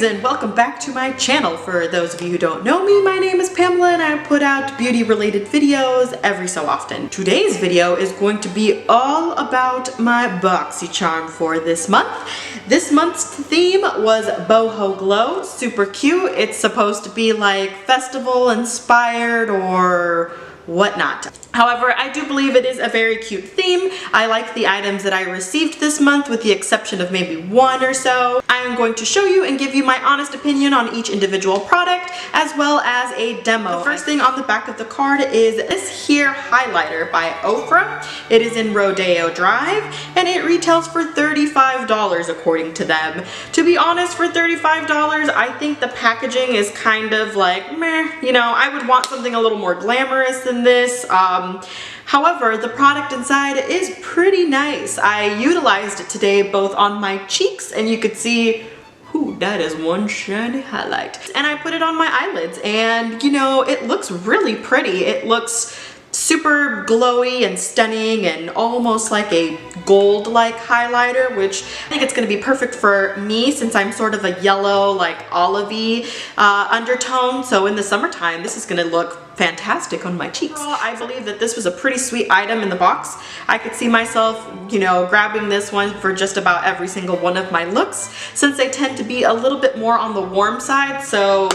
and welcome back to my channel. For those of you who don't know me, my name is Pamela and I put out beauty related videos every so often. Today's video is going to be all about my Boxycharm for this month. This month's theme was Boho Glow. Super cute. It's supposed to be like festival inspired or whatnot. However, I do believe it is a very cute theme. I like the items that I received this month with the exception of maybe one or so. I am going to show you and give you my honest opinion on each individual product as well as a demo. The first thing on the back of the card is this here highlighter by Ofra. It is in Rodeo Drive and it retails for $35 according to them. To be honest, for $35, I think the packaging is kind of like meh. You know, I would want something a little more glamorous than this. However, the product inside is pretty nice. I utilized it today both on my cheeks and you could see, ooh, that is one shiny highlight. And I put it on my eyelids and you know, it looks really pretty. It looks super glowy and stunning and almost like a gold-like highlighter, which I think it's going to be perfect for me since I'm sort of a yellow, like olivey undertone. So in the summertime, this is going to look fantastic on my cheeks. I believe that this was a pretty sweet item in the box. I could see myself, you know, grabbing this one for just about every single one of my looks since they tend to be a little bit more on the warm side. So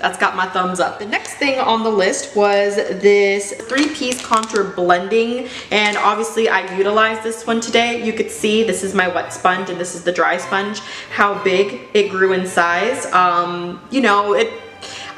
that's got my thumbs up. The next thing on the list was this 3-piece contour blending, and obviously I utilized this one today. You could see this is my wet sponge and this is the dry sponge, how big it grew in size. You know,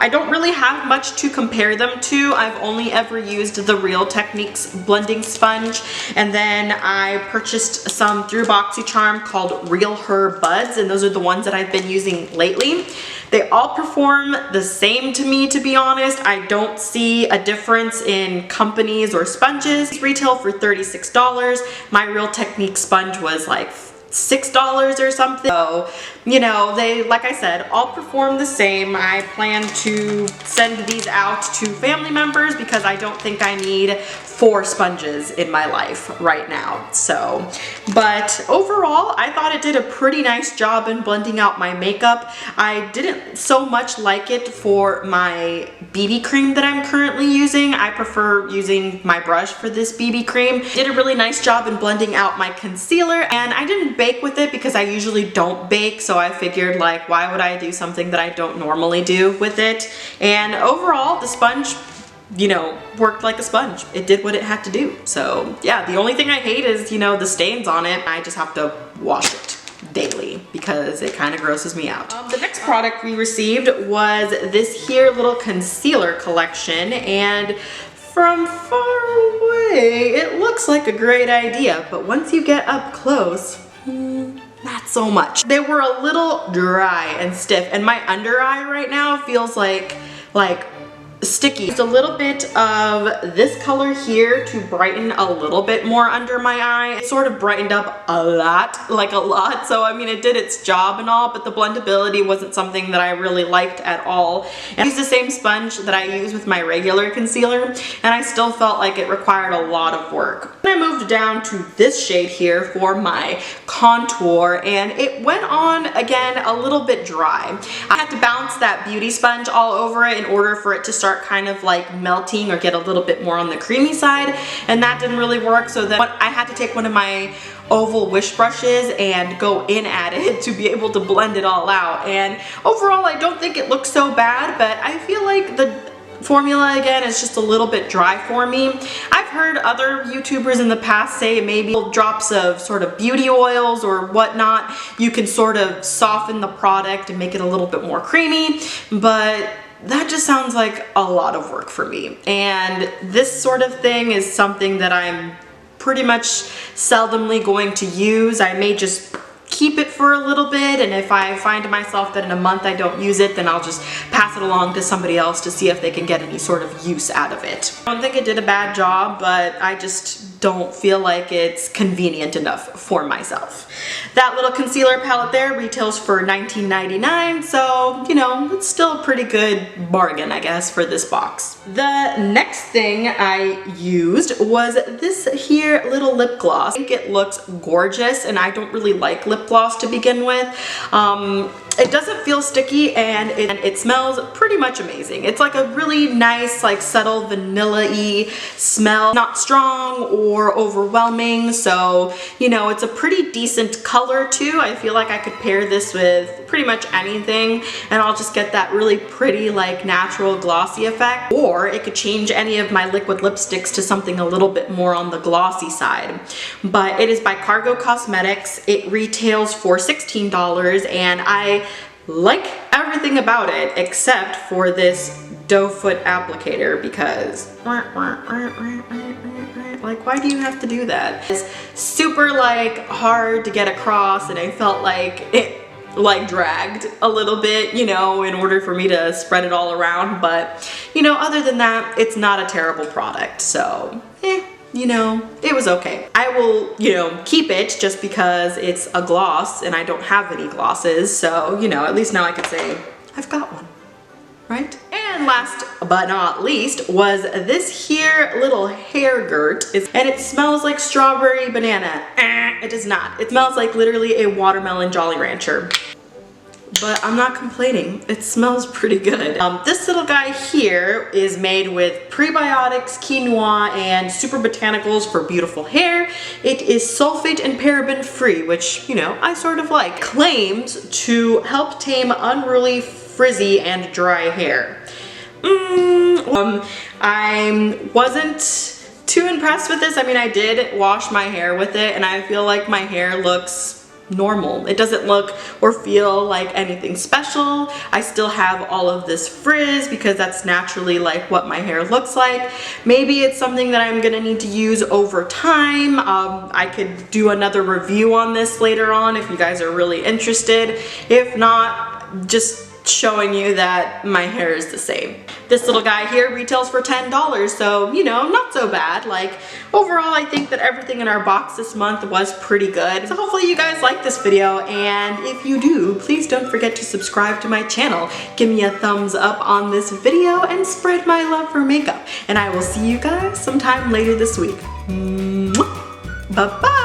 I don't really have much to compare them to. I've only ever used the Real Techniques blending sponge, and then I purchased some through Boxycharm called Real Her Buds, and those are the ones that I've been using lately. They all perform the same to me, to be honest. I don't see a difference in companies or sponges. These retail for $36. My Real Techniques sponge was like $6 or something. So, you know, they, like I said, all perform the same. I plan to send these out to family members because I don't think I need 4 sponges in my life right now. So, but overall, I thought it did a pretty nice job in blending out my makeup. I didn't so much like it for my BB cream that I'm currently using. I prefer using my brush for this BB cream. It did a really nice job in blending out my concealer, and I didn't bake with it because I usually don't bake, so I figured like why would I do something that I don't normally do with it. And overall the sponge, you know, worked like a sponge. It did what it had to do. So yeah, the only thing I hate is, you know, the stains on it. I just have to wash it daily because it kind of grosses me out. The next product we received was this here little concealer collection, and from far away it looks like a great idea, but once you get up close, not so much. They were a little dry and stiff, and my under eye right now feels like sticky. Just a little bit of this color here to brighten a little bit more under my eye. It sort of brightened up a lot, like a lot. So I mean, it did its job and all, but the blendability wasn't something that I really liked at all. And I used the same sponge that I use with my regular concealer, and I still felt like it required a lot of work. Then I moved down to this shade here for my contour, and it went on again a little bit dry. I had to bounce that beauty sponge all over it in order for it to start kind of like melting or get a little bit more on the creamy side, and that didn't really work. So then I had to take one of my oval wish brushes and go in at it to be able to blend it all out. And overall I don't think it looks so bad, but I feel like the formula again is just a little bit dry for me. I've heard other YouTubers in the past say maybe drops of sort of beauty oils or whatnot, you can sort of soften the product and make it a little bit more creamy, but that just sounds like a lot of work for me. And this sort of thing is something that I'm pretty much seldomly going to use. I may just keep it for a little bit, and if I find myself that in a month I don't use it, then I'll just pass it along to somebody else to see if they can get any sort of use out of it. I don't think it did a bad job, but I just don't feel like it's convenient enough for myself. That little concealer palette there retails for $19.99, so you know, it's still a pretty good bargain, I guess, for this box. The next thing I used was this here little lip gloss. I think it looks gorgeous, and I don't really like lip gloss to begin with. It doesn't feel sticky, and it smells pretty much amazing. It's like a really nice, like subtle vanilla-y smell. Not strong or overwhelming, so you know, it's a pretty decent color too. I feel like I could pair this with pretty much anything and I'll just get that really pretty, like natural glossy effect. Or it could change any of my liquid lipsticks to something a little bit more on the glossy side. But it is by Cargo Cosmetics. It retails for $16 and I like everything about it except for this doe foot applicator, because like, why do you have to do that? It's super like hard to get across, and I felt like it like dragged a little bit, you know, in order for me to spread it all around. But you know, other than that, it's not a terrible product, so you know, it was okay. I will, you know, keep it just because it's a gloss and I don't have any glosses, so you know, at least now I could say I've got one, right? And last but not least was this here little hair girt, and it smells like strawberry banana. It does not. It smells like literally a watermelon Jolly Rancher. But I'm not complaining. It smells pretty good. This little guy here is made with prebiotics, quinoa, and super botanicals for beautiful hair. It is sulfate and paraben free, which, you know, I sort of like. Claims to help tame unruly, frizzy, and dry hair. I wasn't too impressed with this. I mean, I did wash my hair with it and I feel like my hair looks normal. It doesn't look or feel like anything special. I still have all of this frizz because that's naturally like what my hair looks like. Maybe it's something that I'm gonna need to use over time. I could do another review on this later on if you guys are really interested. If not, just showing you that my hair is the same. This little guy here retails for $10, so you know, not so bad. Like overall, I think that everything in our box this month was pretty good. So hopefully you guys like this video, and if you do, please don't forget to subscribe to my channel. Give me a thumbs up on this video and spread my love for makeup. And I will see you guys sometime later this week. Bye-bye.